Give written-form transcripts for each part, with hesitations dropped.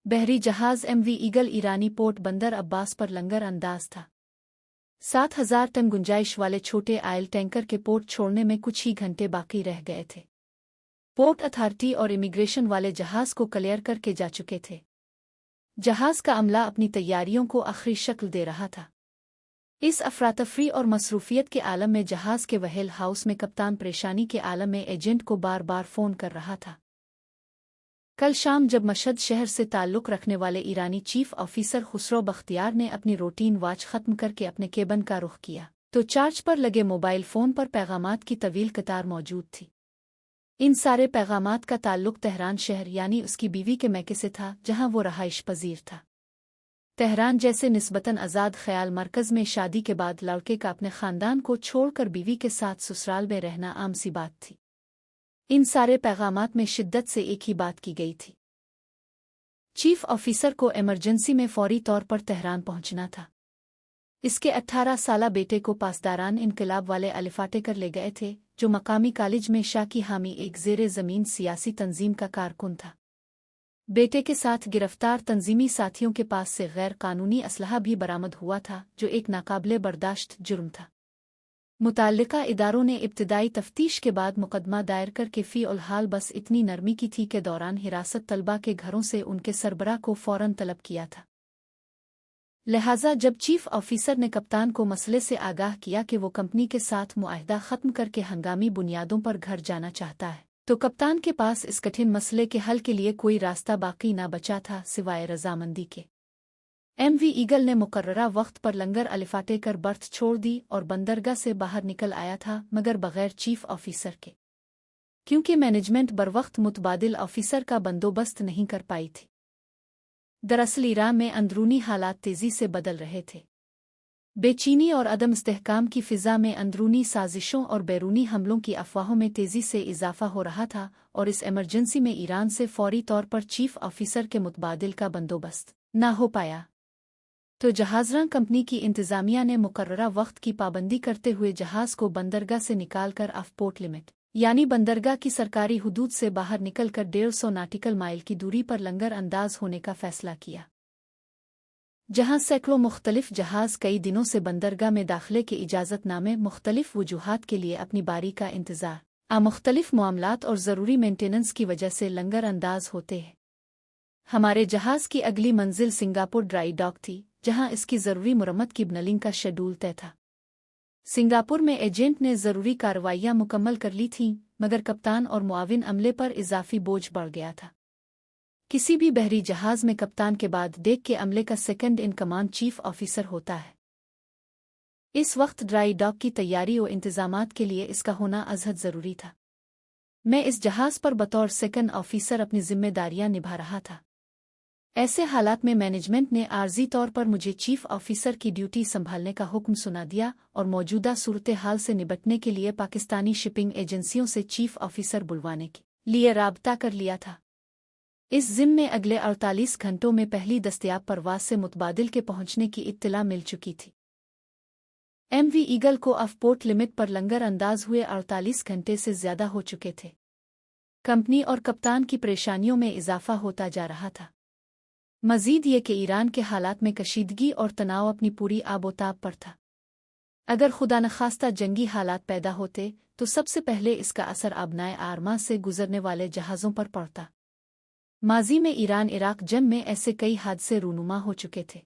बहरी जहाज MV eagle ईरानी port बंदर अब्बास पर लंगर अंदाज था। 7,000 टन गुंजाइश वाले छोटे आयल टैंकर के पोर्ट छोड़ने में कुछ ही घंटे बाकी रह गए थे। पोर्ट अथॉरिटी और इमिग्रेशन वाले जहाज को क्लियर करके जा चुके थे। जहाज का अमला अपनी तैयारियों को आखिरी शक्ल दे रहा था। इस अफरातफरी और मसरूफियत के आलम में जहाज के व्हेल हाउस में कप्तान परेशानी के आलम में एजेंट को बार बार फ़ोन कर रहा था। कल शाम जब मशहद शहर से ताल्लुक़ रखने वाले ईरानी चीफ ऑफिसर खुसरो बख्तियार ने अपनी रूटीन वॉच ख़त्म करके अपने केबिन का रुख किया तो चार्ज पर लगे मोबाइल फ़ोन पर पैगामात की तवील कतार मौजूद थी। इन सारे पैगामात का ताल्लुक़ तेहरान शहर यानी उसकी बीवी के मैके से था, जहां वो रहाइश पजीर था। तेहरान जैसे निस्बतन आज़ाद ख़याल मरकज़ में शादी के बाद लड़के का अपने ख़ानदान को छोड़कर बीवी के साथ ससुराल में रहना आम सी बात थी। इन सारे पैगामात में शिद्दत से एक ही बात की गई थी। चीफ ऑफिसर को इमरजेंसी में फौरी तौर पर तेहरान पहुंचना था। इसके 18 साला बेटे को पासदारान इनकलाब वाले अलिफाटे कर ले गए थे, जो मकामी कॉलेज में शाकी हामी एक ज़ेरे ज़मीन सियासी तंजीम का कारकुन था। बेटे के साथ गिरफ्तार तंजीमी साथियों के पास से गैर कानूनी असलहा भी बरामद हुआ था, जो एक नाकाबिले बर्दाश्त जुर्म था। मुताल्लिका इदारों ने इब्तिदाई तफ्तीश के बाद मुकदमा दायर करके फ़ी-उल-हाल बस इतनी नरमी की थी कि दौरान हिरासत तलबा के घरों से उनके सरबराह को फ़ौरन तलब किया था। लिहाजा जब चीफ ऑफिसर ने कप्तान को मसले से आगाह किया कि वो कंपनी के साथ मुआहदा ख़त्म करके हंगामी बुनियादों पर घर जाना चाहता है, तो कप्तान के पास इस कठिन मसले के हल के लिए कोई रास्ता बाकी ना बचा था सिवाय रजामंदी के। MV ईगल ने मुकर्ररा वक्त पर लंगर अलिफाटे कर बर्थ छोड़ दी और बंदरगाह से बाहर निकल आया था, मगर बगैर चीफ ऑफिसर के, क्योंकि मैनेजमेंट बरवक्त मुतबादिल ऑफिसर का बंदोबस्त नहीं कर पाई थी। दरअसल ईरान में अंदरूनी हालात तेज़ी से बदल रहे थे। बेचैनी और अदम इस्तेहकाम की फ़िज़ा में अंदरूनी साजिशों और बैरूनी हमलों की अफवाहों में तेज़ी से इजाफ़ा हो रहा था, और इस इमरजेंसी में ईरान से फौरी तौर पर चीफ ऑफिसर के मुतबादिल का बंदोबस्त ना हो पाया, तो जहाज़रां कंपनी की इंतज़ामिया ने मुकर्ररा वक्त की पाबंदी करते हुए जहाज़ को बंदरगाह से निकालकर ऑफ पोर्ट लिमिट यानी बंदरगाह की सरकारी हुदूद से बाहर निकलकर 150 नॉटिकल माइल की दूरी पर लंगर अंदाज होने का फैसला किया, जहां सैकड़ों मुख्तलिफ जहाज़ कई दिनों से बंदरगाह में दाखिले के इजाज़तनामे मुख्तलिफ वजूहात के लिए अपनी बारी का इंतज़ार मुख्तलिफ मामलात और ज़रूरी मेंटेनेंस की वजह से लंगर अंदाज होते हैं। हमारे जहाज़ की अगली मंजिल सिंगापुर ड्राई डॉक थी, जहां इसकी ज़रूरी मुरम्मत की बनलिंग का शेड्यूल तय था। सिंगापुर में एजेंट ने ज़रूरी कार्रवाइयां मुकम्मल कर ली थीं, मगर कप्तान और मुआविन अमले पर इजाफी बोझ बढ़ गया था। किसी भी बहरी जहाज़ में कप्तान के बाद डेक के अमले का second in command chief officer होता है। इस वक्त ड्राई डॉक की तैयारी और इंतजामात के लिए इसका होना अजहद ज़रूरी था। मैं इस जहाज़ पर बतौर सेकंड ऑफिसर अपनी जिम्मेदारियां निभा रहा था। ऐसे हालात में मैनेजमेंट ने आर्जी तौर पर मुझे चीफ ऑफिसर की ड्यूटी संभालने का हुक्म सुना दिया और मौजूदा सूरत हाल से निपटने के लिए पाकिस्तानी शिपिंग एजेंसियों से चीफ ऑफिसर बुलवाने के लिए राब्ता कर लिया था। इस ज़िम्मे में अगले 48 घंटों में पहली दस्तयाब परवाज़ से मुतबादिल के पहुंचने की इत्तला मिल चुकी थी। MV ईगल को ऑफ पोर्ट लिमिट पर लंगर अंदाज हुए 48 घंटे से ज़्यादा हो चुके थे। कंपनी और कप्तान की परेशानियों में इजाफा होता जा रहा था। मज़ीद ये कि ईरान के हालात में कशीदगी और तनाव अपनी पूरी आबोताब पर था। अगर खुदा नखास्ता जंगी हालात पैदा होते तो सबसे पहले इसका असर आबनाए आर्मा से गुजरने वाले जहाज़ों पर पड़ता। माजी में ईरान इराक जंग में ऐसे कई हादसे रूनुमा हो चुके थे,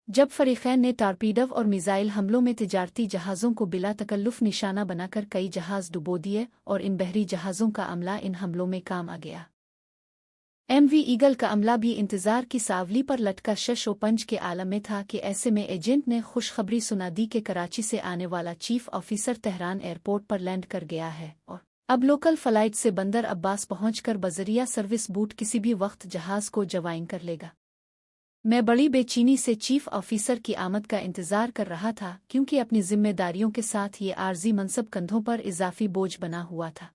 जब फरीक़ैन ने टारपीडो और मिज़ाइल हमलों में तिजारती जहाज़ों को बिला तकल्लुफ़ निशाना बनाकर कई जहाज़ डुबो दिए, और इन बहरी जहाज़ों का अमला इन हमलों में काम आ गया। MV ईगल का अमला भी इंतज़ार की सावली पर लटका शश व पंज के आलम में था कि ऐसे में एजेंट ने खुशखबरी सुना दी कि कराची से आने वाला चीफ ऑफिसर तेहरान एयरपोर्ट पर लैंड कर गया है, और अब लोकल फ़्लाइट से बंदर अब्बास पहुंचकर बज़रिया सर्विस बूट किसी भी वक्त जहाज़ को जवाइन कर लेगा। मैं बड़ी बेचैनी से चीफ ऑफिसर की आमद का इंतज़ार कर रहा था, क्योंकि अपनी जिम्मेदारियों के साथ ये आर्जी मनसब कंधों पर इजाफी बोझ बना हुआ था।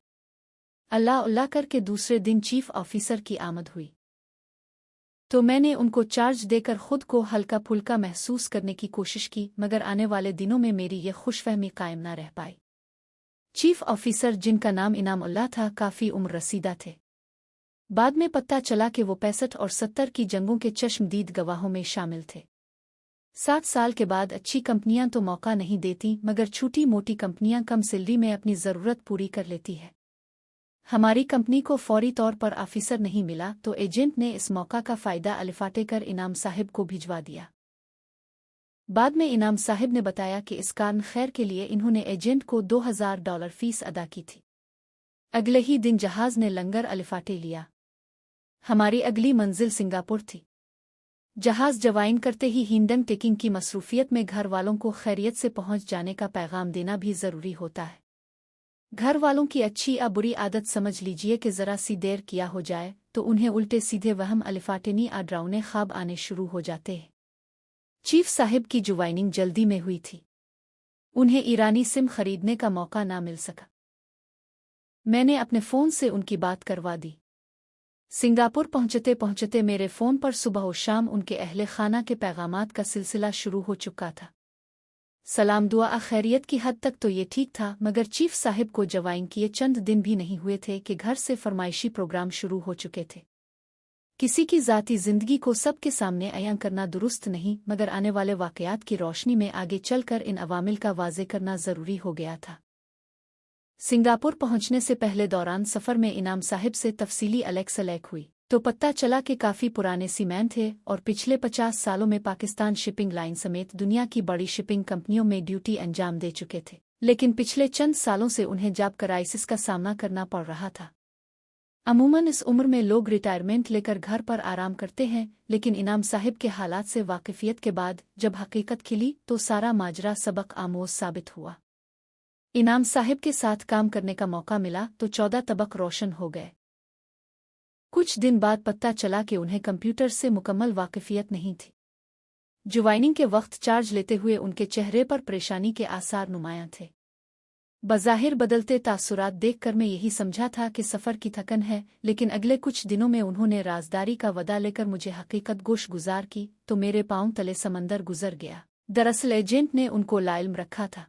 अल्लाह करके दूसरे दिन चीफ ऑफिसर की आमद हुई तो मैंने उनको चार्ज देकर खुद को हल्का फुल्का महसूस करने की कोशिश की, मगर आने वाले दिनों में मेरी ये खुशफहमी कायम ना रह पाई। चीफ ऑफिसर, जिनका नाम इनाम उल्लाह था, काफ़ी उम्र रसीदा थे। बाद में पता चला कि वो 65 और 70 की जंगों के चश्मदीद गवाहों में शामिल थे। 60 साल के बाद अच्छी कंपनियां तो मौका नहीं देती, मगर छोटी मोटी कंपनियां कम सैलरी में अपनी ज़रूरत पूरी कर लेती है। हमारी कंपनी को फौरी तौर पर ऑफिसर नहीं मिला तो एजेंट ने इस मौका का फ़ायदा अलिफाटे कर इनाम साहिब को भिजवा दिया। बाद में इनाम साहिब ने बताया कि इस कारण खैर के लिए इन्होंने एजेंट को $2000 फीस अदा की थी। अगले ही दिन जहाज़ ने लंगर अलिफाटे लिया। हमारी अगली मंजिल सिंगापुर थी। जहाज़ जवाइन करते ही हिंडन टेकिंग की मसरूफियत में घर वालों को खैरियत से पहुंच जाने का पैगाम देना भी ज़रूरी होता है। घर वालों की अच्छी या बुरी आदत समझ लीजिए कि ज़रा सी देर किया हो जाए तो उन्हें उल्टे सीधे वहम अलिफाटेनी आ डरावने ख्वाब आने शुरू हो जाते हैं। चीफ साहिब की ज्वाइनिंग जल्दी में हुई थी। उन्हें ईरानी सिम खरीदने का मौका ना मिल सका। मैंने अपने फ़ोन से उनकी बात करवा दी। सिंगापुर पहुंचते पहुंचते मेरे फ़ोन पर सुबह और शाम उनके अहले खाना के पैगामात का सिलसिला शुरू हो चुका था। सलाम दुआ खैरियत की हद तक तो ये ठीक था, मगर चीफ साहिब को जवाइन किए चंद दिन भी नहीं हुए थे कि घर से फरमाइशी प्रोग्राम शुरू हो चुके थे। किसी की ज़ाती ज़िंदगी को सबके सामने अयां करना दुरुस्त नहीं, मगर आने वाले वाक़यात की रोशनी में आगे चलकर इन अवामिल का वाज़े करना ज़रूरी हो गया था। सिंगापुर पहुंचने से पहले दौरान सफ़र में इनाम साहिब से तफसीली अलग-सलग हुई तो पता चला कि काफ़ी पुराने सीमैन थे और पिछले 50 सालों में पाकिस्तान शिपिंग लाइन समेत दुनिया की बड़ी शिपिंग कंपनियों में ड्यूटी अंजाम दे चुके थे, लेकिन पिछले चंद सालों से उन्हें जॉब क्राइसिस का सामना करना पड़ रहा था। अमूमन इस उम्र में लोग रिटायरमेंट लेकर घर पर आराम करते हैं, लेकिन इनाम साहिब के हालात से वाकिफियत के बाद जब हकीकत खिली तो सारा माजरा सबक आमोज साबित हुआ। इनाम साहिब के साथ काम करने का मौका मिला तो 14 तबक रोशन हो गए। कुछ दिन बाद पता चला कि उन्हें कंप्यूटर से मुकम्मल वाकिफियत नहीं थी। ज्वाइनिंग के वक्त चार्ज लेते हुए उनके चेहरे पर परेशानी के आसार नुमायां थे। बज़ाहिर बदलते तासुरात देखकर मैं यही समझा था कि सफ़र की थकन है, लेकिन अगले कुछ दिनों में उन्होंने राजदारी का वदा लेकर मुझे हकीकत गोश गुजार की तो मेरे पांव तले समंदर गुजर गया। दरअसल एजेंट ने उनको लाइल्म रखा था।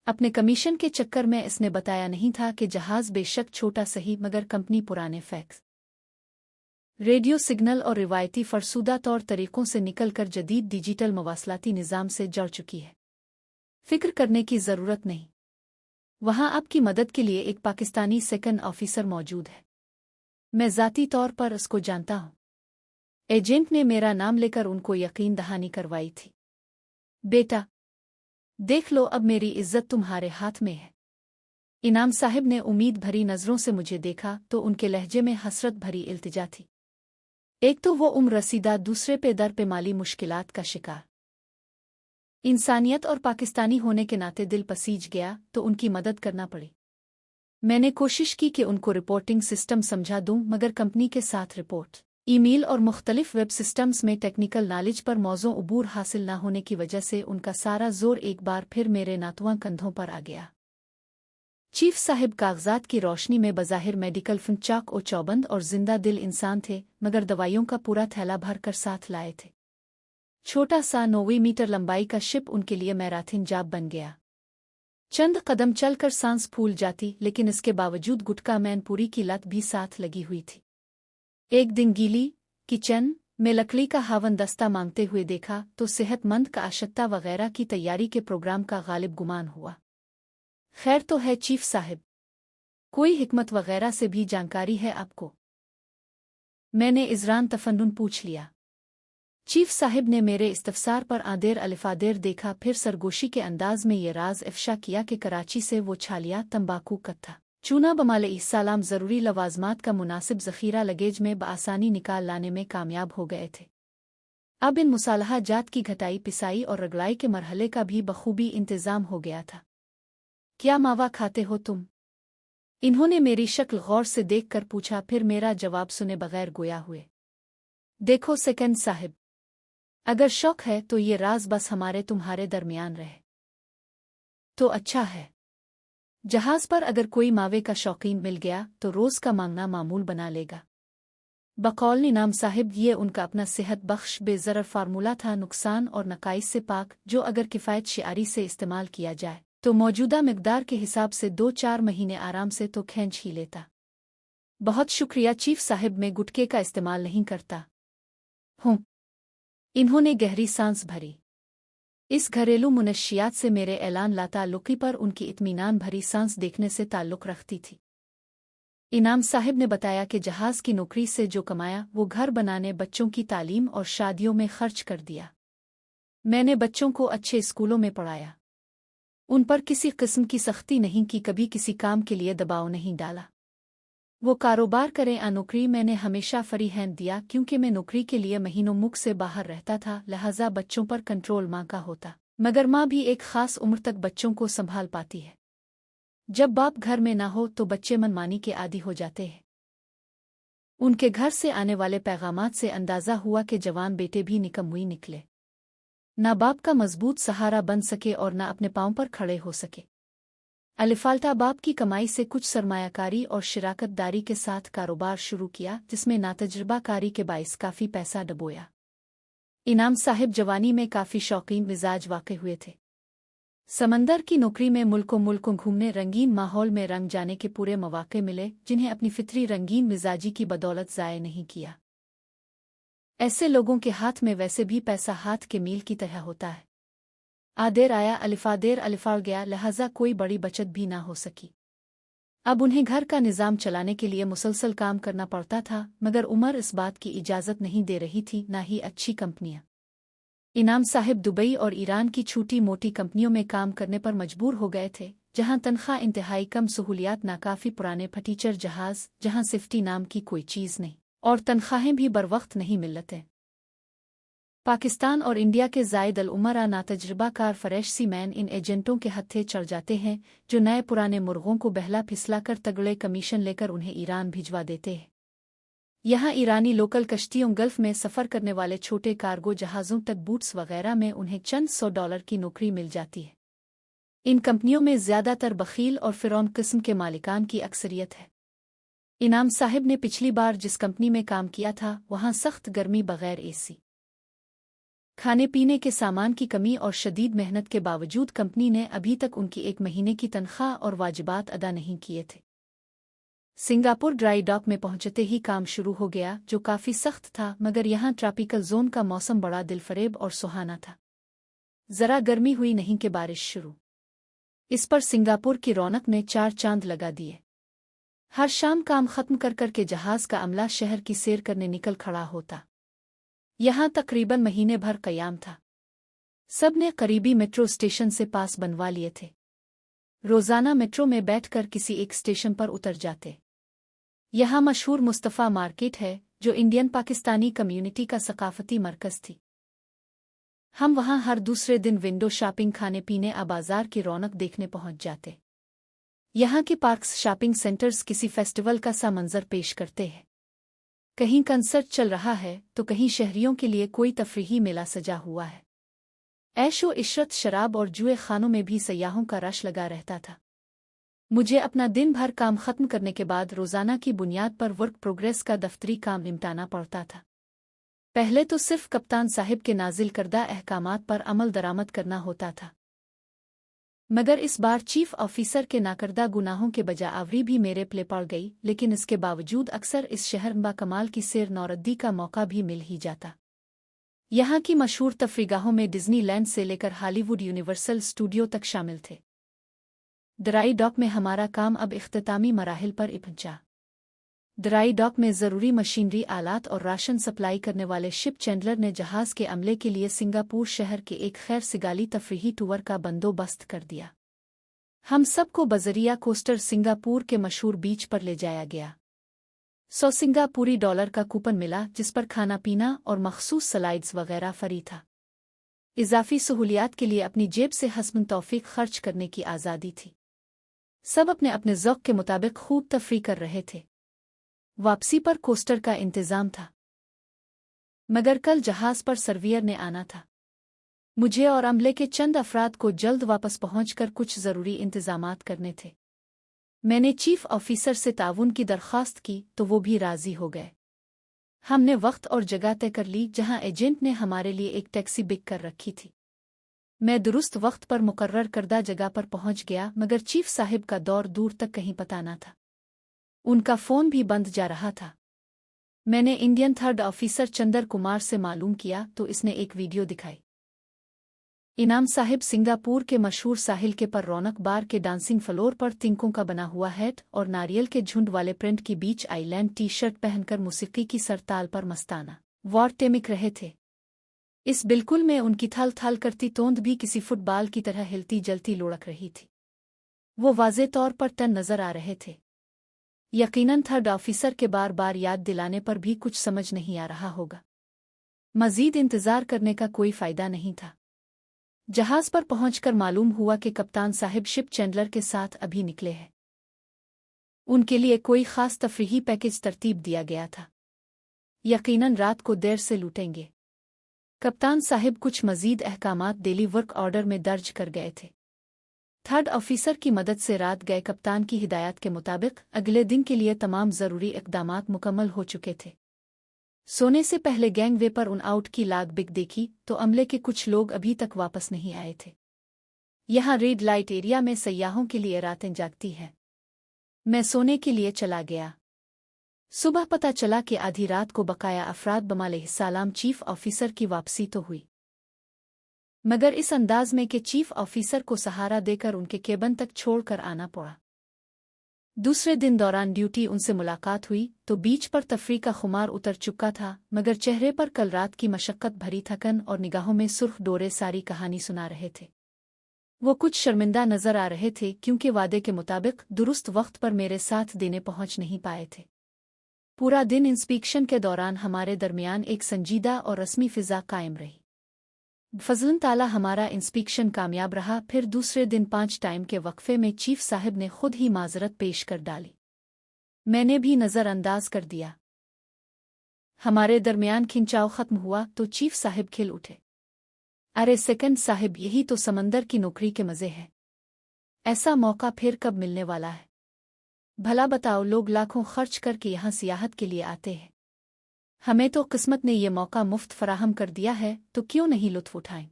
अपने कमीशन के चक्कर में इसने बताया नहीं था कि जहाज़ बेशक छोटा सही, मगर कंपनी पुराने फैक्स, रेडियो सिग्नल और रिवायती फरसूदा तौर तरीक़ों से निकलकर जदीद डिजिटल मवासलाती निज़ाम से जुड़ चुकी है। फ़िक्र करने की ज़रूरत नहीं। वहाँ आपकी मदद के लिए एक पाकिस्तानी सेकंड ऑफिसर मौजूद है। मैं ज़ाती तौर पर उसको जानता हूँ। एजेंट ने मेरा नाम लेकर उनको यकीन दहानी करवाई थी। बेटा देख लो, अब मेरी इज्जत तुम्हारे हाथ में है। इनाम साहिब ने उम्मीद भरी नज़रों से मुझे देखा तो उनके लहजे में हसरत भरी इल्तिजा थी। एक तो वो उम्र रसीदा, दूसरे पे दर पे माली मुश्किलात का शिकार। इंसानियत और पाकिस्तानी होने के नाते दिल पसीज गया तो उनकी मदद करना पड़ी। मैंने कोशिश की कि उनको रिपोर्टिंग सिस्टम समझा दूं, मगर कंपनी के साथ रिपोर्ट, ईमेल और मुख्तलिफ वेब सिस्टम्स में टेक्निकल नॉलेज पर मौजू अबूर हासिल न होने की वजह से उनका सारा जोर एक बार फिर मेरे नातुआ कंधों पर आ गया। चीफ साहिब कागजात की रोशनी में बज़ाहिर मेडिकल फंचाक और चौबंद और जिंदा दिल इंसान थे, मगर दवाइयों का पूरा थैला भर कर साथ लाए थे। छोटा सा 9 मीटर लंबाई का शिप उनके लिए मैराथन जॉब बन गया। चंद कदम चलकर सांस फूल जाती, लेकिन इसके बावजूद गुटका मैनपुरी की लत भी साथ लगी हुई थी। एक दिन गीली किचन में लकड़ी का हावन दस्ता मांगते हुए देखा तो सेहतमंद का आशक्ता वगैरह की तैयारी के प्रोग्राम का गालिब गुमान हुआ। खैर तो है चीफ साहिब, कोई हिकमत वगैरह से भी जानकारी है आपको? मैंने इज़रान तफन्नुन पूछ लिया। चीफ साहिब ने मेरे इस्तफसार पर आदेर अलिफादेर देखा, फिर सरगोशी के अंदाज में ये राज इफ्शा किया कि कराची से वो छालिया तंबाकू कत्था चूना बमाले इस्लाम ज़रूरी लवाजमात का मुनासिब ज़ख़ीरा लगेज में बआसानी निकाल लाने में कामयाब हो गए थे। अब इन मुसालहा जात की घटाई पिसाई और रगड़ाई के मरहले का भी बखूबी इंतज़ाम हो गया था। क्या मावा खाते हो तुम? इन्होंने मेरी शक्ल गौर से देखकर पूछा, फिर मेरा जवाब सुने बगैर गोया हुए। देखो सेकंड साहिब, अगर शौक है तो ये राज बस हमारे तुम्हारे दरमियान रहे तो अच्छा है। जहाज पर अगर कोई मावे का शौकीन मिल गया तो रोज़ का मांगना मामूल बना लेगा। बकौल इनाम साहिब ये उनका अपना सेहत बख्श बेज़रर फार्मूला था, नुकसान और नकाइस से पाक, जो अगर किफ़ायत शियारी से इस्तेमाल किया जाए तो मौजूदा मिकदार के हिसाब से 2-4 महीने आराम से तो खींच ही लेता। बहुत शुक्रिया चीफ साहब, मैं गुटखे का इस्तेमाल नहीं करता हूँ। इन्होंने गहरी सांस भरी। इस घरेलू मुनशियात से मेरे ऐलान लाताल्लुकी पर उनकी इत्मीनान भरी सांस देखने से ताल्लुक़ रखती थी। इनाम साहिब ने बताया कि जहाज़ की नौकरी से जो कमाया वो घर बनाने, बच्चों की तालीम और शादियों में खर्च कर दिया। मैंने बच्चों को अच्छे स्कूलों में पढ़ाया, उन पर किसी किस्म की सख्ती नहीं की, कभी किसी काम के लिए दबाव नहीं डाला। वो कारोबार करें या नौकरी, मैंने हमेशा फ्री हैंड दिया, क्योंकि मैं नौकरी के लिए महीनों मुख से बाहर रहता था, लिहाजा बच्चों पर कंट्रोल माँ का होता। मगर माँ भी एक ख़ास उम्र तक बच्चों को संभाल पाती है। जब बाप घर में ना हो तो बच्चे मनमानी के आदी हो जाते हैं। उनके घर से आने वाले पैगामात से अंदाज़ा हुआ कि जवान बेटे भी निकम्मुई निकले, ना बाप का मजबूत सहारा बन सके और ना अपने पाँव पर खड़े हो सके। अलिफाल्टा बाप की कमाई से कुछ सरमायाकारी और शिराकतदारी के साथ कारोबार शुरू किया, जिसमें नातजुर्बाकारी के बाइस काफ़ी पैसा डबोया। इनाम साहिब जवानी में काफ़ी शौकीन मिजाज वाक़े हुए थे। समंदर की नौकरी में मुल्कों घूमने, रंगीन माहौल में रंग जाने के पूरे मौक़े मिले, जिन्हें अपनी फितरी रंगीन मिजाजी की बदौलत ज़ाय नहीं किया। ऐसे लोगों के हाथ में वैसे भी पैसा हाथ के मील की तरह होता है। आदेर आया अलिफादेर अलिफाड़ गया, लिहाजा कोई बड़ी बचत भी ना हो सकी। अब उन्हें घर का निज़ाम चलाने के लिए मुसलसल काम करना पड़ता था, मगर उमर इस बात की इजाज़त नहीं दे रही थी, ना ही अच्छी कंपनियां। इनाम साहिब दुबई और ईरान की छोटी मोटी कंपनियों में काम करने पर मजबूर हो गए थे, जहां तनख्वाह इंतहाई कम, सहूलियात नाकाफ़ी, पुराने फटीचर जहाज़ जहां सेफ्टी नाम की कोई चीज़ नहीं, और तनख्वाहें भी बरवक्त नहीं मिलते। पाकिस्तान और इंडिया के ज़ायद अल उमरा नातजुर्बाकार फरेशी मैन इन एजेंटों के हत्थे चढ़ जाते हैं, जो नए पुराने मुर्गों को बहला फिसला कर तगड़े कमीशन लेकर उन्हें ईरान भिजवा देते हैं। यहाँ ईरानी लोकल कश्तियों, गल्फ में सफ़र करने वाले छोटे कार्गो जहाज़ों तक, बूट्स वगैरह में उन्हें चंद $100 की नौकरी मिल जाती है। इन कंपनियों में ज़्यादातर बखील और फ़िरौन किस्म के मालिकान की अक्सरियत है। इनाम साहिब ने पिछली बार जिस कंपनी में काम किया था, वहाँ सख्त गर्मी, बगैर एसी, खाने पीने के सामान की कमी और शदीद मेहनत के बावजूद कंपनी ने अभी तक उनकी 1 महीने की तनख्वाह और वाजिबात अदा नहीं किए थे। सिंगापुर ड्राई डॉक में पहुंचते ही काम शुरू हो गया, जो काफ़ी सख्त था, मगर यहाँ ट्रॉपिकल जोन का मौसम बड़ा दिलफरेब और सुहाना था। ज़रा गर्मी हुई नहीं कि बारिश शुरू। इस पर सिंगापुर की रौनक ने 4 चांद लगा दिए। हर शाम काम खत्म कर के जहाज़ का अमला शहर की सैर करने निकल खड़ा होता। यहाँ तकरीबन महीने भर क़याम था। सब ने करीबी मेट्रो स्टेशन से पास बनवा लिए थे। रोज़ाना मेट्रो में बैठकर किसी एक स्टेशन पर उतर जाते। यहाँ मशहूर मुस्तफ़ा मार्केट है, जो इंडियन पाकिस्तानी कम्युनिटी का सकाफती मरकज़ थी। हम वहाँ हर दूसरे दिन विंडो शॉपिंग, खाने पीने आ बाज़ार की रौनक देखने पहुँच जाते। यहाँ के पार्क्स, शॉपिंग सेंटर्स किसी फेस्टिवल का सा मंजर पेश करते हैं। कहीं कंसर्ट चल रहा है तो कहीं शहरियों के लिए कोई तफरीही मेला सजा हुआ है। ऐशो इशरत, शराब और जुए खानों में भी सयाहों का रश लगा रहता था। मुझे अपना दिन भर काम खत्म करने के बाद रोज़ाना की बुनियाद पर वर्क प्रोग्रेस का दफ्तरी काम निपटाना पड़ता था। पहले तो सिर्फ कप्तान साहिब के नाजिल करदा अहकामात पर अमल दरामद करना होता था, मगर इस बार चीफ ऑफिसर के नाकर्दा गुनाहों के बजाआवरी भी मेरे प्ले पड़ गई। लेकिन इसके बावजूद अक्सर इस शहर में कमाल की सैर नौरद्दी का मौका भी मिल ही जाता। यहाँ की मशहूर तफरीगाहों में डिज्नीलैंड से लेकर हॉलीवुड, यूनिवर्सल स्टूडियो तक शामिल थे। ड्राई डॉक में हमारा काम अब इख्तितामी मराहिल पर पहुंचा। ड्राई डॉक में ज़रूरी मशीनरी, आलात और राशन सप्लाई करने वाले शिप चैंडलर ने जहाज़ के अमले के लिए सिंगापुर शहर के एक खैर सिगाली तफरीही टूर का बंदोबस्त कर दिया। हम सबको बजरिया कोस्टर सिंगापुर के मशहूर बीच पर ले जाया गया। $100 सिंगापुरी का कूपन मिला, जिस पर खाना पीना और मखसूस स्लाइड्स वगैरह फ्री था। इजाफी सहूलियात के लिए अपनी जेब से हस्बन तौफीक खर्च करने की आज़ादी थी। सब अपने अपने ज़ौक़ के मुताबिक खूब तफरी कर रहे थे। वापसी पर कोस्टर का इंतज़ाम था, मगर कल जहाज़ पर सर्वियर ने आना था। मुझे और अमले के चंद अफराद को जल्द वापस पहुंचकर कुछ ज़रूरी इंतज़ामात करने थे। मैंने चीफ ऑफिसर से ताउन की दरख्वास्त की तो वो भी राज़ी हो गए। हमने वक्त और जगह तय कर ली, जहां एजेंट ने हमारे लिए एक टैक्सी बुक कर रखी थी। मैं दुरुस्त वक्त पर मुकर्रर करदा जगह पर पहुंच गया, मगर चीफ साहिब का दौर दूर तक कहीं पता न था। उनका फ़ोन भी बंद जा रहा था। मैंने Indian third officer Chander Kumar से मालूम किया तो इसने एक वीडियो दिखाई। इनाम साहिब सिंगापुर के मशहूर साहिल के पर रौनक बार के डांसिंग फ्लोर पर तिनकों का बना हुआ हैट और नारियल के झुंड वाले प्रिंट की बीच आइलैंड टी शर्ट पहनकर मौसीकी की सरताल पर मस्ताना वॉर टेमिक रहे थे। इस बिल्कुल में उनकी थल थल करती तोंद भी किसी फुटबॉल की तरह हिलती जलती लुढ़क रही थी। वो वाज़े तौर पर टन नजर आ रहे थे। यकीनन थर्ड ऑफिसर के बार बार याद दिलाने पर भी कुछ समझ नहीं आ रहा होगा। मजीद इंतजार करने का कोई फायदा नहीं था। जहाज पर पहुंचकर मालूम हुआ कि कप्तान साहिब शिप चैंडलर के साथ अभी निकले हैं। उनके लिए कोई खास तफरीही पैकेज तरतीब दिया गया था। यकीनन रात को देर से लूटेंगे। कप्तान साहिब कुछ मजीद अहकामात डेली वर्क ऑर्डर में दर्ज कर गए थे। थर्ड ऑफिसर की मदद से रात गए कप्तान की हिदायत के मुताबिक अगले दिन के लिए तमाम ज़रूरी इक़दामात मुकम्मल हो चुके थे। सोने से पहले गैंगवे पर उन आउट की लाग बिग देखी तो अमले के कुछ लोग अभी तक वापस नहीं आए थे। यहाँ रेड लाइट एरिया में सयाहों के लिए रातें जागती हैं। मैं सोने के लिए चला गया। सुबह पता चला कि आधी रात को बकाया अफराद बमालैहिस्सलाम चीफ ऑफिसर की वापसी तो हुई, मगर इस अंदाज में कि चीफ ऑफिसर को सहारा देकर उनके केबिन तक छोड़कर आना पड़ा। दूसरे दिन दौरान ड्यूटी उनसे मुलाकात हुई तो बीच पर तफरी का खुमार उतर चुका था, मगर चेहरे पर कल रात की मशक्कत भरी थकन और निगाहों में सुर्ख डोरे सारी कहानी सुना रहे थे। वो कुछ शर्मिंदा नजर आ रहे थे क्योंकि वादे के मुताबिक दुरुस्त वक्त पर मेरे साथ देने पहुंच नहीं पाए थे। पूरा दिन इंस्पेक्शन के दौरान हमारे दरमियान एक संजीदा और रस्मी फिजा कायम रही। फजलन ताला हमारा इंस्पेक्शन कामयाब रहा। फिर दूसरे दिन 5 टाइम के वक्फे में चीफ साहब ने खुद ही माजरत पेश कर डाली। मैंने भी नज़रअंदाज कर दिया। हमारे दरमियान खिंचाव खत्म हुआ तो चीफ साहब खिल उठे। अरे सेकंड साहब, यही तो समंदर की नौकरी के मज़े हैं। ऐसा मौका फिर कब मिलने वाला है? भला बताओ, लोग लाखों खर्च करके यहाँ सियाहत के लिए आते हैं। हमें तो किस्मत ने ये मौका मुफ्त फराहम कर दिया है, तो क्यों नहीं लुत्फ उठाएं?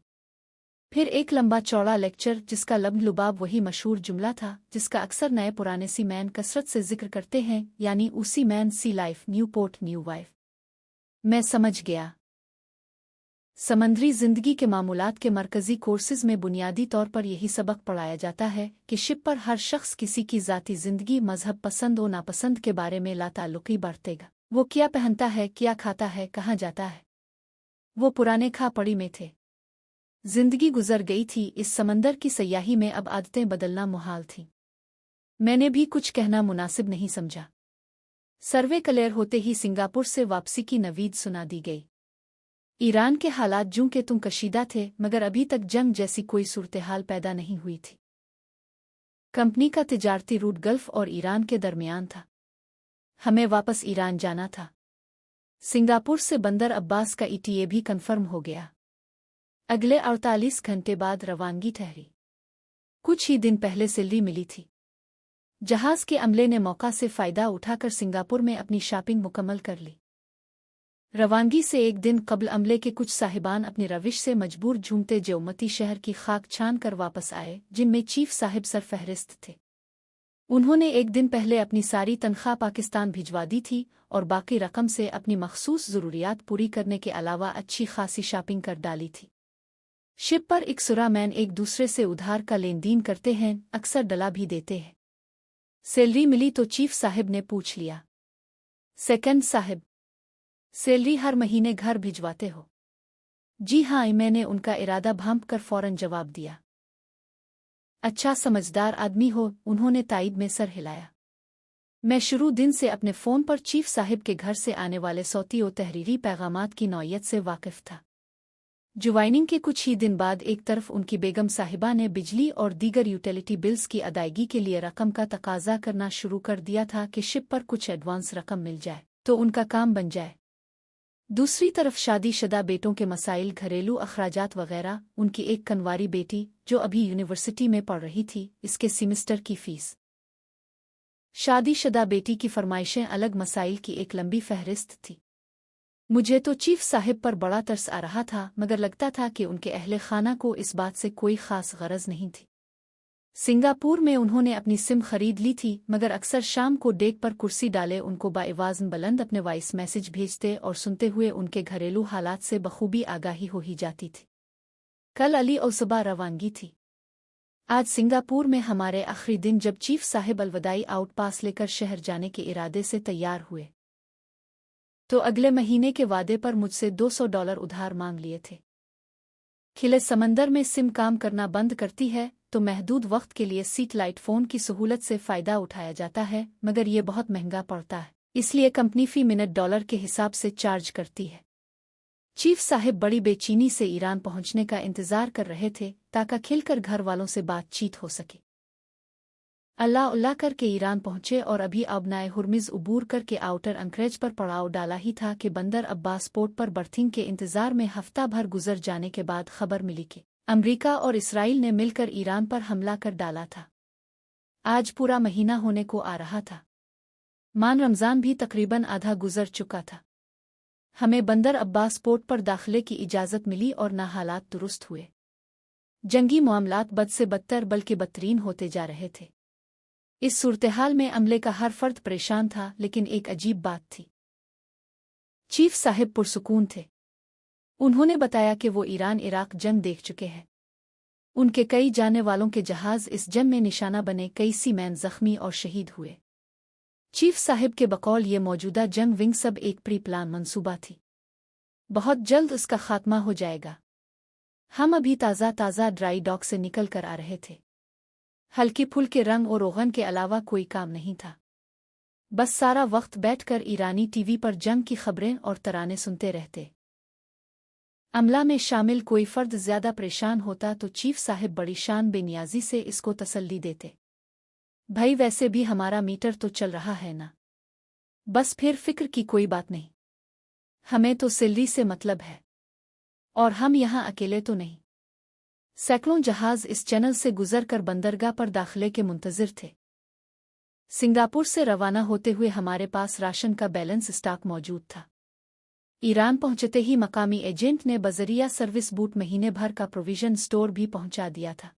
फिर एक लंबा चौड़ा लेक्चर जिसका लब लुबाब वही मशहूर जुमला था जिसका अक्सर नए पुराने सी मैन कसरत से जिक्र करते हैं, यानी उसी मैन सी life new port new wife. मैं समझ गया। समंदरी जिंदगी के मामूलात के मरकजी कोर्सेज में बुनियादी तौर पर यही सबक पढ़ाया जाता है कि शिप पर हर शख्स किसी की ज़ाती जिंदगी, मजहब, पसंद और नापसंद के बारे में लाताल्लुकी बरतेगा। वो क्या पहनता है, क्या खाता है, कहाँ जाता है, वो पुराने खा पड़ी में थे। जिंदगी गुजर गई थी। इस समंदर की सयाही में अब आदतें बदलना मुहाल थी। मैंने भी कुछ कहना मुनासिब नहीं समझा। सर्वे क्लियर होते ही सिंगापुर से वापसी की नवीद सुना दी गई। ईरान के हालात जूं के तुम कशीदा थे, मगर अभी तक जंग जैसी कोई सूरत-ए-हाल पैदा नहीं हुई थी। कंपनी का तिजारती रूट गल्फ और ईरान के दरमियान था। हमें वापस ईरान जाना था। सिंगापुर से बंदर अब्बास का ETA भी कन्फर्म हो गया। अगले 48 घंटे बाद रवानगी ठहरी। कुछ ही दिन पहले सैलरी मिली थी। जहाज के अमले ने मौका से फ़ायदा उठाकर सिंगापुर में अपनी शॉपिंग मुकम्मल कर ली। रवानगी से एक दिन कबल अमले के कुछ साहिबान अपनी रविश से मजबूर झूमते जेउमती शहर की खाक छान कर वापस आए, जिनमें चीफ साहिब सरफहरिस्त थे। उन्होंने एक दिन पहले अपनी सारी तनख्वाह पाकिस्तान भिजवा दी थी और बाकी रकम से अपनी मखसूस ज़रूरियात पूरी करने के अलावा अच्छी खासी शॉपिंग कर डाली थी। शिप पर इकसुरा मैन एक दूसरे से उधार का लेन देन करते हैं, अक्सर डला भी देते हैं। सैलरी मिली तो चीफ साहिब ने पूछ लिया, सेकंड साहिब, सैलरी हर महीने घर भिजवाते हो? जी हाँ, मैंने उनका इरादा भांप कर फौरन जवाब दिया। अच्छा, समझदार आदमी हो, उन्होंने ताइद में सर हिलाया। मैं शुरू दिन से अपने फ़ोन पर चीफ साहिब के घर से आने वाले सौती और तहरीरी पैगामात की नौयत से वाकिफ़ था। ज्वाइनिंग के कुछ ही दिन बाद एक तरफ उनकी बेगम साहिबा ने बिजली और दीगर यूटिलिटी बिल्स की अदायगी के लिए रकम का तकाजा करना शुरू कर दिया था कि शिप पर कुछ एडवांस रकम मिल जाए तो उनका काम बन जाए। दूसरी तरफ शादीशुदा बेटों के मसाइल, घरेलू अखराजात वगैरह, उनकी एक कनवारी बेटी जो अभी यूनिवर्सिटी में पढ़ रही थी, इसके सेमेस्टर की फीस, शादीशुदा बेटी की फरमाइशें, अलग मसाइल की एक लंबी फहरिस्त थी। मुझे तो चीफ साहिब पर बड़ा तरस आ रहा था, मगर लगता था कि उनके अहले खाना को इस बात से कोई खास गरज नहीं थी। सिंगापुर में उन्होंने अपनी सिम खरीद ली थी, मगर अक्सर शाम को डेक पर कुर्सी डाले उनको बाइवाज़न बुलंद अपने वॉइस मैसेज भेजते और सुनते हुए उनके घरेलू हालात से बखूबी आगाही हो ही जाती थी। कल अली और सुबह रवानगी थी। आज सिंगापुर में हमारे आखिरी दिन, जब चीफ साहिब अलविदाई आउट पास लेकर शहर जाने के इरादे से तैयार हुए तो अगले महीने के वादे पर मुझसे $200 उधार मांग लिए थे। खिले समंदर में सिम काम करना बंद करती है तो महदूद वक्त के लिए सैटेलाइट फ़ोन की सहूलत से फ़ायदा उठाया जाता है, मगर ये बहुत महंगा पड़ता है, इसलिए कंपनी फ़ी मिनट डॉलर के हिसाब से चार्ज करती है। चीफ साहिब बड़ी बेचैनी से ईरान पहुंचने का इंतज़ार कर रहे थे ताकि खिलकर घर वालों से बातचीत हो सके। अल्लाह करके ईरान पहुंचे और अभी अबनाए हुर्मिज़ उबूर करके आउटर अंकरेज पर पड़ाव डाला ही था कि बंदर अब्बास पोर्ट पर बर्थिंग के इंतज़ार में हफ्ता भर गुजर जाने के बाद खबर मिली कि अमरीका और इसराइल ने मिलकर ईरान पर हमला कर डाला था। आज पूरा महीना होने को आ रहा था। मान रमज़ान भी तकरीबन आधा गुजर चुका था। हमें बंदर अब्बास पोर्ट पर दाखिले की इजाज़त मिली और ना हालात दुरुस्त हुए। जंगी मामलात बद से बदतर बल्कि बदतरीन होते जा रहे थे। इस सूरत-ए-हाल में अमले का हर फर्द परेशान था, लेकिन एक अजीब बात थी। चीफ साहिब पुरसुकून थे। उन्होंने बताया कि वो ईरान इराक जंग देख चुके हैं। उनके कई जाने वालों के जहाज़ इस जंग में निशाना बने, कई सीमैन जख्मी और शहीद हुए। चीफ साहिब के बकौल ये मौजूदा जंग विंग सब एक प्री प्लान मंसूबा थी। बहुत जल्द उसका खात्मा हो जाएगा। हम अभी ताज़ा ड्राई डॉक से निकल कर आ रहे थे। हल्की फुल्के रंग और रोगन के अलावा कोई काम नहीं था। बस सारा वक्त बैठकर ईरानी टीवी पर जंग की खबरें और तराने सुनते रहते। अमला में शामिल कोई फर्द ज़्यादा परेशान होता तो चीफ साहिब बड़ी शान बेनियाजी से इसको तसल्ली देते, भाई वैसे भी हमारा मीटर तो चल रहा है ना, बस फिर फिक्र की कोई बात नहीं, हमें तो सैलरी से मतलब है और हम यहाँ अकेले तो नहीं। सैकड़ों जहाज इस चैनल से गुजरकर बंदरगाह पर दाखिले के मुंतज़िर थे। सिंगापुर से रवाना होते हुए हमारे पास राशन का बैलेंस स्टॉक मौजूद था। ईरान पहुंचते ही मकामी एजेंट ने बजरिया सर्विस बूट महीने भर का प्रोविजन स्टोर भी पहुंचा दिया था।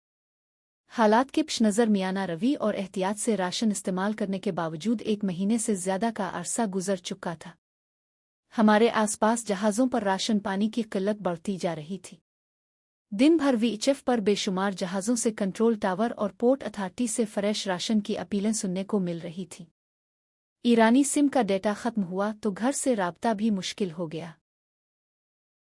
हालात के पेश नज़र मियाना रवि और एहतियात से राशन इस्तेमाल करने के बावजूद 1 महीने से ज़्यादा का अरसा गुजर चुका था। हमारे आसपास जहाज़ों पर राशन पानी की किल्लत बढ़ती जा रही थी। दिन भर VHF पर बेशुमार जहाज़ों से कंट्रोल टावर और पोर्ट अथॉरिटी से फ्रेश राशन की अपीलें सुनने को मिल रही थीं। ईरानी सिम का डेटा ख़त्म हुआ तो घर से राब्ता भी मुश्किल हो गया।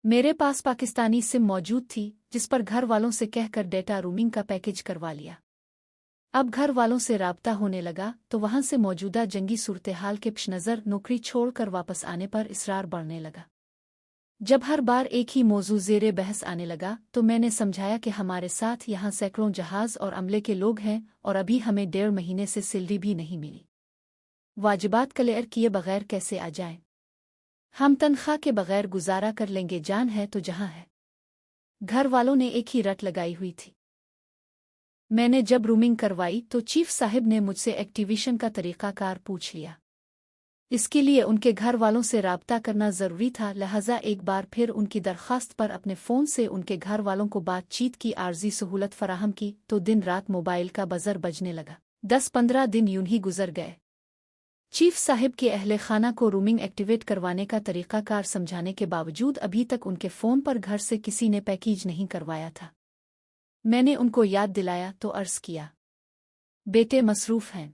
मेरे पास पाकिस्तानी सिम मौजूद थी, जिस पर घर वालों से कहकर डेटा रूमिंग का पैकेज करवा लिया। अब घर वालों से राब्ता होने लगा तो वहां से मौजूदा जंगी सूरत-ए-हाल के पेश नज़र नौकरी छोड़कर वापस आने पर इसरार बढ़ने लगा। जब हर बार एक ही मौजू ज़ेरे बहस आने लगा तो मैंने समझाया कि हमारे साथ यहाँ सैकड़ों जहाज़ और अमले के लोग हैं और अभी हमें 1.5 महीने से सैलरी भी नहीं मिली। वाजिबात क्लियर किए बगैर कैसे आ जाएं? हम तनख्वाह के बगैर गुजारा कर लेंगे, जान है तो जहां है। घर वालों ने एक ही रट लगाई हुई थी। मैंने जब रूमिंग करवाई तो चीफ साहिब ने मुझसे एक्टिवेशन का तरीक़ाकार पूछ लिया। इसके लिए उनके घर वालों से राब्ता करना ज़रूरी था, लिहाजा एक बार फिर उनकी दरख्वास्त पर अपने फ़ोन से उनके घर वालों को बातचीत की आर्जी सहूलत फराहम की तो दिन रात मोबाइल का बजर बजने लगा। 10-15 दिन यूं ही गुजर गए। चीफ साहिब के अहले खाना को रूमिंग एक्टिवेट करवाने का तरीक़ाकार समझाने के बावजूद अभी तक उनके फ़ोन पर घर से किसी ने पैकेज नहीं करवाया था। मैंने उनको याद दिलाया तो अर्ज़ किया, बेटे मसरूफ़ हैं,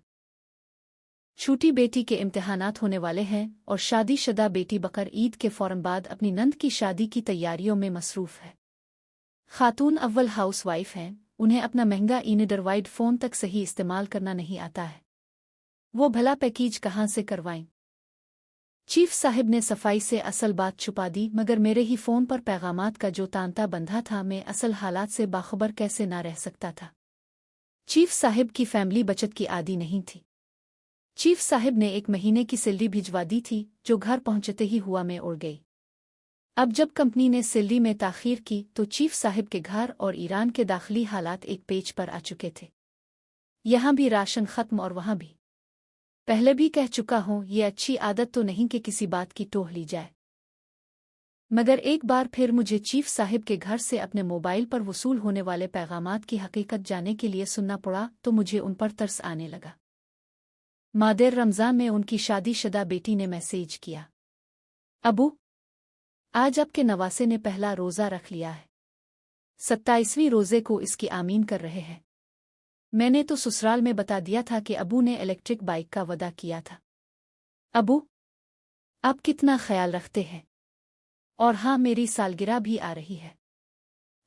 छोटी बेटी के इम्तिहानात होने वाले हैं और शादीशुदा बेटी बकर ईद के फ़ौरन बाद अपनी नंद की शादी की तैयारियों में मसरूफ़ है। खातून अव्वल हाउस वाइफ हैं, उन्हें अपना महंगा एंड्रॉयड फ़ोन तक सही इस्तेमाल करना नहीं आता है। वो भला पैकेज कहाँ से करवाएं? चीफ साहिब ने सफाई से असल बात छुपा दी, मगर मेरे ही फ़ोन पर पैगामात का जो तांता बंधा था, मैं असल हालात से बाखबर कैसे ना रह सकता था। चीफ साहिब की फैमिली बचत की आदी नहीं थी। चीफ साहिब ने 1 महीने की सैलरी भिजवा दी थी, जो घर पहुंचते ही हुआ में उड़ गई। अब जब कंपनी ने सैलरी में ताख़ीर की तो चीफ साहिब के घर और ईरान के दाखिली हालात एक पेज पर आ चुके थे। यहाँ भी राशन ख़त्म और वहाँ भी। पहले भी कह चुका हूँ, ये अच्छी आदत तो नहीं कि किसी बात की टोह ली जाए। मगर एक बार फिर मुझे चीफ साहिब के घर से अपने मोबाइल पर वसूल होने वाले पैगामात की हकीकत जानने के लिए सुनना पड़ा तो मुझे उन पर तरस आने लगा। मादेर रमज़ान में उनकी शादीशुदा बेटी ने मैसेज किया, अबू, आज आपके नवासे ने पहला रोज़ा रख लिया है। 27वीं रोज़े को इसकी आमीन कर रहे हैं। मैंने तो ससुराल में बता दिया था कि अबू ने इलेक्ट्रिक बाइक का वादा किया था। अबू, आप कितना ख्याल रखते हैं? और हाँ, मेरी सालगिरह भी आ रही है।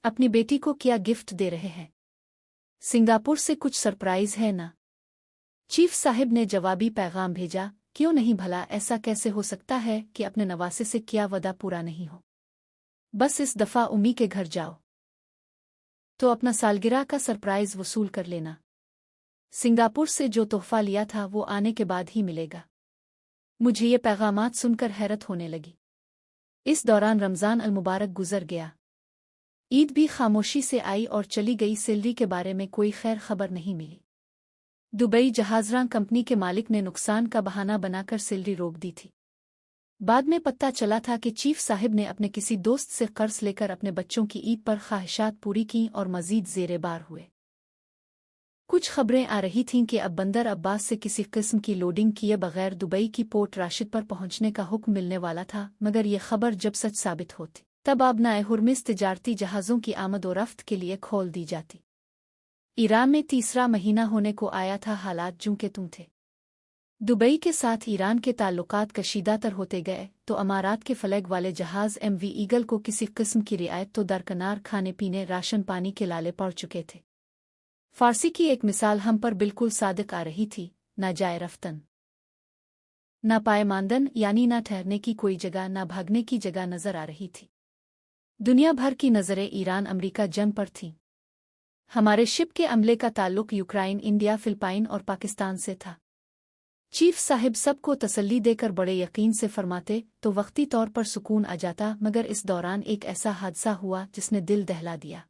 अपनी बेटी को क्या गिफ्ट दे रहे हैं? सिंगापुर से कुछ सरप्राइज है ना? चीफ साहिब ने जवाबी पैगाम भेजा, क्यों नहीं भला, ऐसा कैसे हो सकता है कि अपने नवासे से क्या वादा पूरा नहीं हो। बस इस दफ़ा उम्मी के घर जाओ तो अपना सालगिरह का सरप्राइज वसूल कर लेना। सिंगापुर से जो तोहफा लिया था वो आने के बाद ही मिलेगा। मुझे ये पैगामात सुनकर हैरत होने लगी। इस दौरान रमज़ान अल मुबारक गुजर गया। ईद भी खामोशी से आई और चली गई। सैलरी के बारे में कोई खैर खबर नहीं मिली। दुबई जहाज़रां कंपनी के मालिक ने नुकसान का बहाना बनाकर सैलरी रोक दी थी। बाद में पता चला था कि चीफ साहिब ने अपने किसी दोस्त से कर्ज लेकर अपने बच्चों की ईद पर ख्वाहिशात पूरी की और मजीद ज़ेरे बार हुए। कुछ खबरें आ रही थीं कि अब बंदर अब्बास से किसी किस्म की लोडिंग किए बगैर दुबई की पोर्ट राशिद पर पहुंचने का हुक्म मिलने वाला था, मगर ये खबर जब सच साबित होती तब आबनाए हुर्मुज़ तिजारती जहाज़ों की आमद और रफ्त के लिए खोल दी जाती। ईरान में तीसरा महीना होने को आया था। हालात जूं के तूं थे। दुबई के साथ ईरान के ताल्लुकात कशीदातर होते गए तो अमारात के फ्लैग वाले जहाज़ MV ईगल को किसी किस्म की रियायत तो दरकनार खाने पीने राशन पानी के लाले पड़ चुके थे। फारसी की एक मिसाल हम पर बिल्कुल सादिक आ रही थी, ना जाए रफ्तन, ना पाए मानदन, यानी ना ठहरने की कोई जगह, ना भागने की जगह नजर आ रही थी। दुनिया भर की नज़रें ईरान अमरीका जंग पर थीं। हमारे शिप के अमले का ताल्लुक यूक्रेन, इंडिया, फिलिपाइन और पाकिस्तान से था। चीफ साहिब सबको तसल्ली देकर बड़े यकीन से फरमाते तो वक्ती तौर पर सुकून आ जाता, मगर इस दौरान एक ऐसा हादसा हुआ जिसने दिल दहला दिया।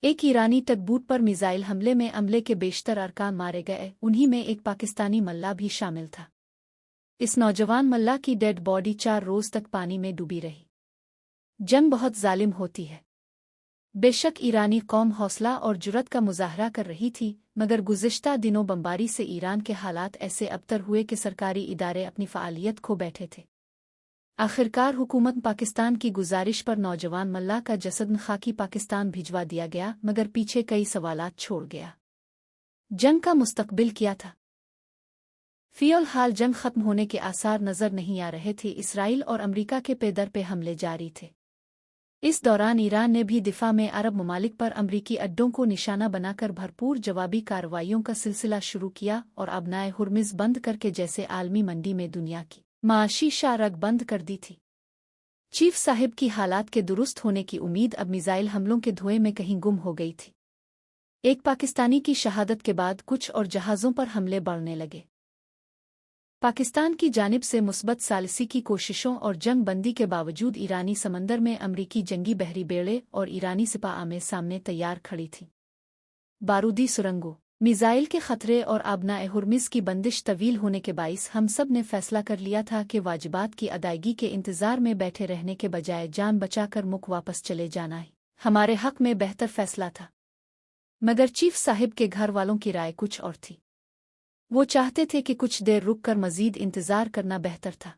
एक ईरानी टगबूट पर मिसाइल हमले में अमले के बेशतर अरकान मारे गए। उन्हीं में एक पाकिस्तानी मल्ला भी शामिल था। इस नौजवान मल्ला की डेड बॉडी 4 रोज तक पानी में डूबी रही। जंग बहुत जालिम होती है। बेशक ईरानी कौम हौसला और जुर्रत का मुजाहरा कर रही थी, मगर गुज़िश्ता दिनों बमबारी से ईरान के हालात ऐसे अबतर हुए कि सरकारी इदारे अपनी फ़आलियत खो बैठे थे। आखिरकार हुकूमत पाकिस्तान की गुजारिश पर नौजवान मल्ला का जसद खाकी पाकिस्तान भिजवा दिया गया, मगर पीछे कई सवालात छोड़ गया। जंग का मुस्तकबिल क्या था? फ़िलहाल जंग खत्म होने के आसार नज़र नहीं आ रहे थे। इसराइल और अमरीका के पेदर पे हमले जारी थे। इस दौरान ईरान ने भी दिफा में अरब ममालिक पर अमरीकी अड्डों को निशाना बनाकर भरपूर जवाबी कार्रवाइयों का सिलसिला शुरू किया और अबनाए हुर्मुज़ बंद करके जैसे आलमी मंडी में दुनिया की माशी शारक बंद कर दी थी। चीफ साहिब की हालात के दुरुस्त होने की उम्मीद अब मिसाइल हमलों के धुएं में कहीं गुम हो गई थी। एक पाकिस्तानी की शहादत के बाद कुछ और जहाज़ों पर हमले बढ़ने लगे। पाकिस्तान की जानिब से मुस्बत सालिसी की कोशिशों और जंग बंदी के बावजूद ईरानी समंदर में अमरीकी जंगी बहरी बेड़े और ईरानी सिपाह आमने सामने तैयार खड़ी थीं। बारूदी सुरंगों, मिसाइल के खतरे और आबनाए हुर्मुज़ की बंदिश तवील होने के बाइस हम सब ने फैसला कर लिया था कि वाजिबात की अदायगी के इंतज़ार में बैठे रहने के बजाय जान बचाकर मुख वापस चले जाना ही हमारे हक में बेहतर फैसला था। मगर चीफ साहिब के घर वालों की राय कुछ और थी। वो चाहते थे कि कुछ देर रुक कर मजीद इंतज़ार करना बेहतर था।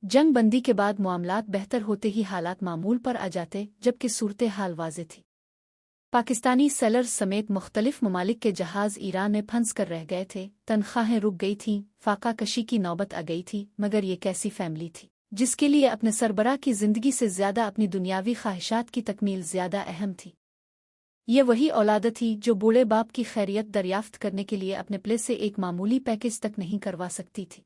जंग बंदी के बाद मामलात बेहतर होते ही हालात मामूल पर आ जाते, जबकि सूरत हाल वाज़े थी। पाकिस्तानी सेलर्स समेत मुख्तलिफ ममालिक के जहाज़ ईरान में फंस कर रह गए थे। तनख्वाहें रुक गई थीं, फाका कशी की नौबत आ गई थी। मगर ये कैसी फैमिली थी जिसके लिए अपने सरबराह की ज़िंदगी से ज़्यादा अपनी दुनियावी ख्वाहिशात की तकमील ज़्यादा अहम थी। ये वही औलाद थी जो बूढ़े बाप की खैरियत दरियाफ्त करने के लिए अपने प्ले से एक मामूली पैकेज तक नहीं करवा सकती थी।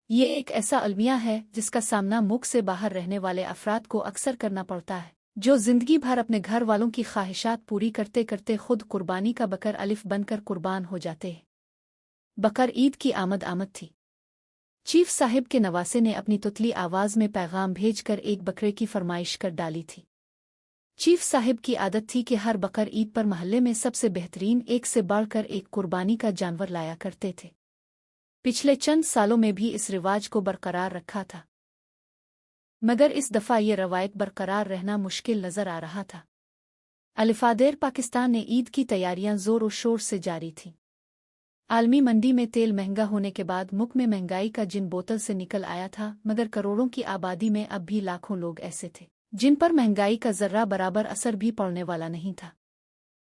ये एक ऐसा अलमिया है जिसका सामना मुख से बाहर रहने वाले अफराद को अक्सर करना पड़ता है, जो जिंदगी भर अपने घर वालों की ख्वाहिशात पूरी करते करते खुद कुर्बानी का बकर अलिफ बनकर कुर्बान हो जाते हैं। बकर ईद की आमद थी। चीफ साहिब के नवासे ने अपनी तुतली आवाज़ में पैगाम भेजकर एक बकरे की फरमाइश कर डाली थी। चीफ साहिब की आदत थी कि हर बकर ईद पर महल्ले में सबसे बेहतरीन एक से बढ़कर एक कुर्बानी का जानवर लाया करते थे। पिछले चंद सालों में भी इस रिवाज को बरकरार रखा था। मगर इस दफ़ा ये रवायत बरकरार रहना मुश्किल नज़र आ रहा था। अलिफादेर पाकिस्तान ने ईद की तैयारियां ज़ोर और शोर से जारी थीं। आलमी मंडी में तेल महंगा होने के बाद मुख में महंगाई का जिन बोतल से निकल आया था, मगर करोड़ों की आबादी में अब भी लाखों लोग ऐसे थे जिन पर महंगाई का जर्रा बराबर असर भी पड़ने वाला नहीं था।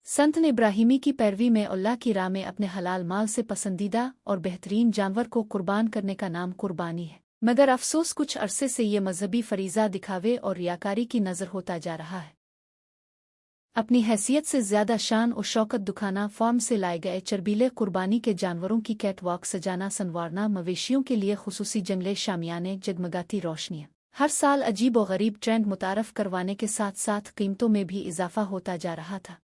संत इब्राहिमी की पैरवी में अल्लाह की राह में अपने हलाल माल से पसंदीदा और बेहतरीन जानवर को कुर्बान करने का नाम कुर्बानी है। मगर अफसोस कुछ अरसे से ये मजहबी फरीज़ा दिखावे और रियाकारी की नज़र होता जा रहा है। अपनी हैसियत से ज़्यादा शान और शौकत दुखाना, फॉर्म से लाए गए चर्बीले कुर्बानी के जानवरों की कैटवॉक सजाना संवारना, मवेशियों के लिए खुसूसी जंगले शामियाने, जगमगाती रोशनियाँ, हर साल अजीब व गरीब ट्रेंड मुतारफ करवाने के साथ साथ कीमतों में भी इजाफा होता जा रहा था।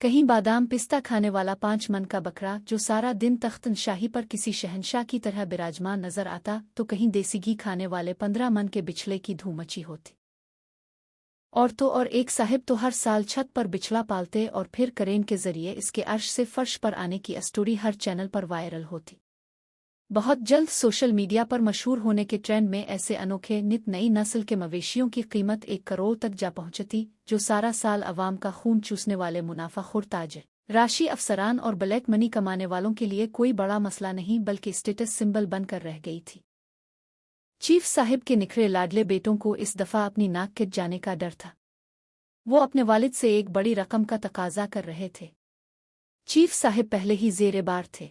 कहीं बादाम पिस्ता खाने वाला 5 मन का बकरा जो सारा दिन तख्त शाही पर किसी शहंशाह की तरह विराजमान नजर आता, तो कहीं देसी घी खाने वाले 15 मन के बिछड़े की धूम मची होती। और तो और एक साहिब तो हर साल छत पर बिछड़ा पालते और फिर करेन के जरिए इसके अर्श से फर्श पर आने की स्टोरी हर चैनल पर वायरल होती। बहुत जल्द सोशल मीडिया पर मशहूर होने के ट्रेंड में ऐसे अनोखे नित नई नस्ल के मवेशियों की कीमत 1 करोड़ तक जा पहुंचती, जो सारा साल अवाम का खून चूसने वाले मुनाफाखोर ताजिर, राशि अफसरान और ब्लैक मनी कमाने वालों के लिए कोई बड़ा मसला नहीं बल्कि स्टेटस सिंबल बनकर रह गई थी। चीफ साहिब के निखरे लाडले बेटों को इस दफ़ा अपनी नाक किट जाने का डर था। वो अपने वालिद से एक बड़ी रकम का तकाजा कर रहे थे। चीफ साहिब पहले ही ज़ेरे बार थे।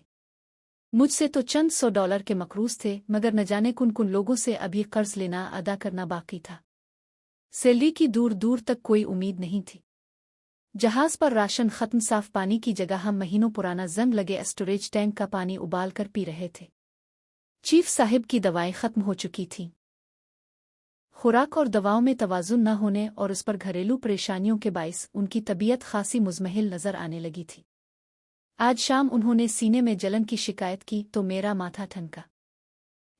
मुझसे तो चंद $100 के मकरूज थे, मगर न जाने कुन कुन लोगों से अभी कर्ज लेना अदा करना बाकी था। सैलरी की दूर दूर तक कोई उम्मीद नहीं थी। जहाज पर राशन खत्म, साफ पानी की जगह हम महीनों पुराना जंग लगे स्टोरेज टैंक का पानी उबाल कर पी रहे थे। चीफ साहिब की दवाएं खत्म हो चुकी थीं। खुराक और दवाओं में तवाज़ुन न होने और उस पर घरेलू परेशानियों के बाइस उनकी तबीयत खासी मुज़महिल नज़र आने लगी थी। आज शाम उन्होंने सीने में जलन की शिकायत की तो मेरा माथा ठनका।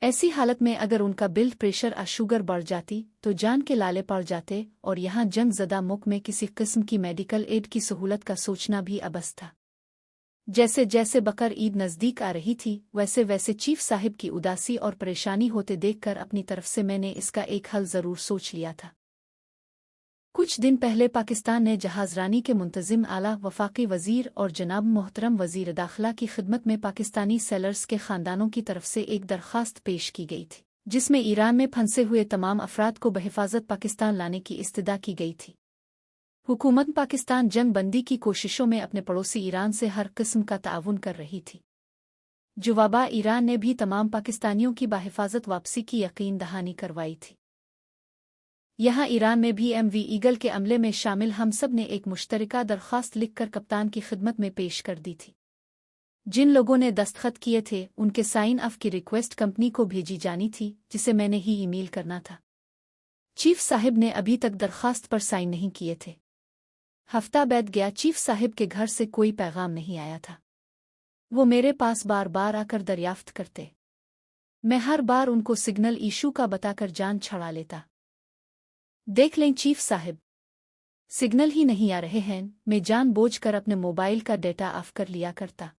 ऐसी हालत में अगर उनका ब्लड प्रेशर और शुगर बढ़ जाती तो जान के लाले पड़ जाते, और यहाँ जंग ज़दा मुल्क में किसी किस्म की मेडिकल एड की सहूलत का सोचना भी अबस था। जैसे जैसे बकर ईद नज़दीक आ रही थी, वैसे वैसे चीफ साहिब की उदासी और परेशानी होते देखकर अपनी तरफ से मैंने इसका एक हल ज़रूर सोच लिया था। कुछ दिन पहले पाकिस्तान ने जहाज़रानी के मुंतज़िम आला वफाकी वज़ीर और जनाब मोहतरम वज़ीर दाखिला की खिदमत में पाकिस्तानी सेलर्स के ख़ानदानों की तरफ से एक दरख्वास्त पेश की गई थी, जिसमें ईरान में फंसे हुए तमाम अफराद को बहिफाजत पाकिस्तान लाने की इस्तदा की गई थी। हुकूमत पाकिस्तान जंग बंदी की कोशिशों में अपने पड़ोसी ईरान से हर किस्म का ताउन कर रही थी। जवाबा ईरान ने भी तमाम पाकिस्तानियों की बाहिफाजत वापसी की यकीन दहानी करवाई थी। यहाँ ईरान में भी MV ईगल के अमले में शामिल हम सब ने एक मुश्तरका दरख्वास्त लिखकर कप्तान की खिदमत में पेश कर दी थी। जिन लोगों ने दस्तखत किए थे उनके साइन ऑफ की रिक्वेस्ट कंपनी को भेजी जानी थी, जिसे मैंने ही ईमेल करना था। चीफ साहिब ने अभी तक दरख्वास्त पर साइन नहीं किए थे। हफ्ता बीत गया, चीफ साहिब के घर से कोई पैगाम नहीं आया था। वो मेरे पास बार बार आकर दरियाफ्त करते। मैं हर बार उनको सिग्नल इशू का बताकर जान छड़ा लेता। देख लें चीफ साहिब, सिग्नल ही नहीं आ रहे हैं। मैं जानबूझकर अपने मोबाइल का डेटा ऑफ कर लिया करता।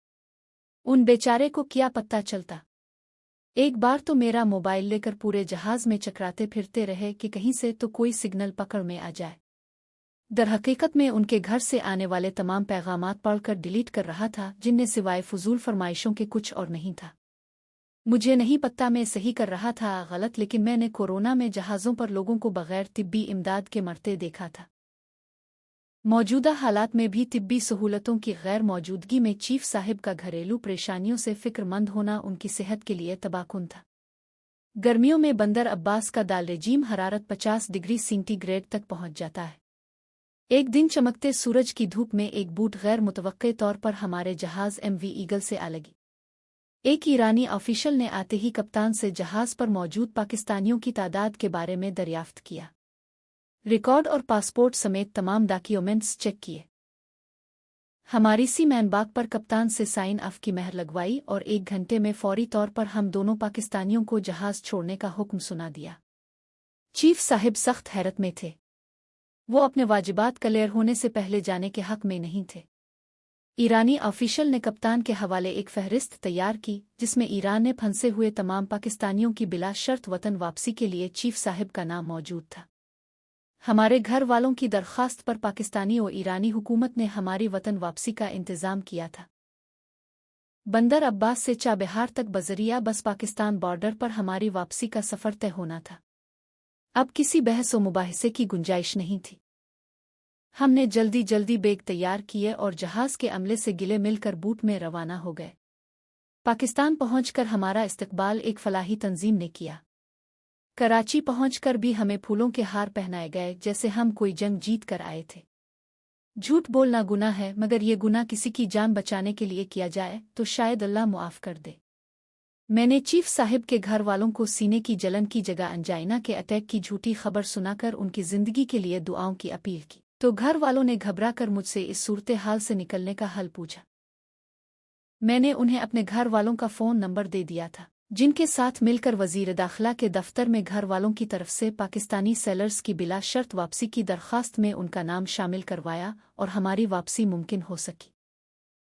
उन बेचारे को क्या पता चलता। एक बार तो मेरा मोबाइल लेकर पूरे जहाज में चकराते फिरते रहे कि कहीं से तो कोई सिग्नल पकड़ में आ जाए। दरहकीकत में उनके घर से आने वाले तमाम पैगामात पढ़कर डिलीट कर रहा था, जिनमें सिवाय फजूल फरमाइशों के कुछ और नहीं था। मुझे नहीं पता मैं सही कर रहा था गलत, लेकिन मैंने कोरोना में जहाज़ों पर लोगों को बगैर तिब्बी इमदाद के मरते देखा था। मौजूदा हालात में भी तिब्बी सहूलतों की गैर मौजूदगी में चीफ साहिब का घरेलू परेशानियों से फिक्रमंद होना उनकी सेहत के लिए तबाहकुन था। गर्मियों में बंदर अब्बास का दाल रेजीम हरारत 50 डिग्री सेंटीग्रेड तक पहुंच जाता है। एक दिन चमकते सूरज की धूप में एक बूट गैर मुतवक्के तौर पर हमारे जहाज MV ईगल से आ लगी। एक ईरानी ऑफिशियल ने आते ही कप्तान से जहाज पर मौजूद पाकिस्तानियों की तादाद के बारे में दरियाफ्त किया। रिकॉर्ड और पासपोर्ट समेत तमाम डॉक्यूमेंट्स चेक किए। हमारी सीमैन बाग पर कप्तान से साइन ऑफ की मेहर लगवाई और 1 घंटे में फौरी तौर पर हम दोनों पाकिस्तानियों को जहाज छोड़ने का हुक्म सुना दिया। चीफ साहिब सख्त हैरत में थे। वो अपने वाजिबात क्लियर होने से पहले जाने के हक में नहीं थे। ईरानी ऑफिशियल ने कप्तान के हवाले एक फहरिस्त तैयार की जिसमें ईरान में फंसे हुए तमाम पाकिस्तानियों की बिला शर्त वतन वापसी के लिए चीफ साहिब का नाम मौजूद था। हमारे घर वालों की दरख्वास्त पर पाकिस्तानी और ईरानी हुकूमत ने हमारी वतन वापसी का इंतज़ाम किया था। बंदर अब्बास से चाबहार तक बजरिया बस पाकिस्तान बॉर्डर पर हमारी वापसी का सफ़र तय होना था। अब किसी बहस व मुबाहिसे की गुंजाइश नहीं थी। हमने जल्दी जल्दी बैग तैयार किए और जहाज़ के अमले से गिले मिलकर बूट में रवाना हो गए। पाकिस्तान पहुंचकर हमारा इस्तकबाल एक फलाही तंजीम ने किया। कराची पहुंचकर भी हमें फूलों के हार पहनाए गए जैसे हम कोई जंग जीत कर आए थे। झूठ बोलना गुनाह है, मगर ये गुनाह किसी की जान बचाने के लिए किया जाए तो शायद अल्लाह मुआफ़ कर दे। मैंने चीफ साहिब के घर वालों को सीने की जलन की जगह अंजाइना के अटैक की झूठी खबर सुनाकर उनकी ज़िंदगी के लिए दुआओं की अपील की, तो घर वालों ने घबरा कर मुझसे इस सूरत हाल से निकलने का हल पूछा। मैंने उन्हें अपने घर वालों का फ़ोन नंबर दे दिया था, जिनके साथ मिलकर वज़ीर दाखिला के दफ्तर में घर वालों की तरफ से पाकिस्तानी सेलर्स की बिला शर्त वापसी की दरख्वास्त में उनका नाम शामिल करवाया और हमारी वापसी मुमकिन हो सकी।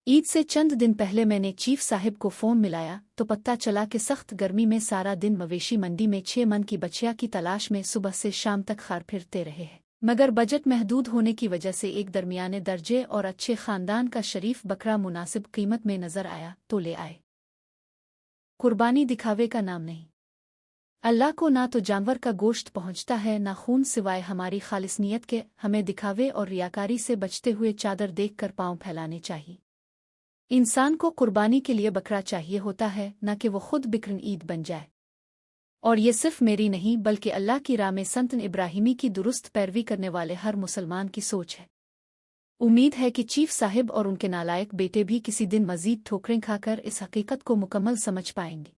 ईद से चंद दिन पहले मैंने चीफ साहिब को फ़ोन मिलाया तो पता चला कि सख्त गर्मी में सारा दिन मवेशी मंडी में 6 मन की बछिया की तलाश में सुबह से शाम तक खार फिरते रहे हैं, मगर बजट महदूद होने की वजह से एक दरमियाने दर्जे और अच्छे ख़ानदान का शरीफ बकरा मुनासिब कीमत में नज़र आया तो ले आए। कुर्बानी दिखावे का नाम नहीं। अल्लाह को ना तो जानवर का गोश्त पहुंचता है ना खून, सिवाय हमारी खालिस नीयत के हमें दिखावे और रियाकारी से बचते हुए चादर देखकर पांव फैलाने चाहिए। इंसान को कुर्बानी के लिए बकरा चाहिए होता है, न कि वो खुद बिक्रन ईद बन जाए। और ये सिर्फ मेरी नहीं बल्कि अल्लाह की राह में संतन इब्राहिमी की दुरुस्त पैरवी करने वाले हर मुसलमान की सोच है। उम्मीद है कि चीफ साहिब और उनके नालायक बेटे भी किसी दिन मजीद ठोकरें खाकर इस हकीकत को मुकम्मल समझ पाएंगे।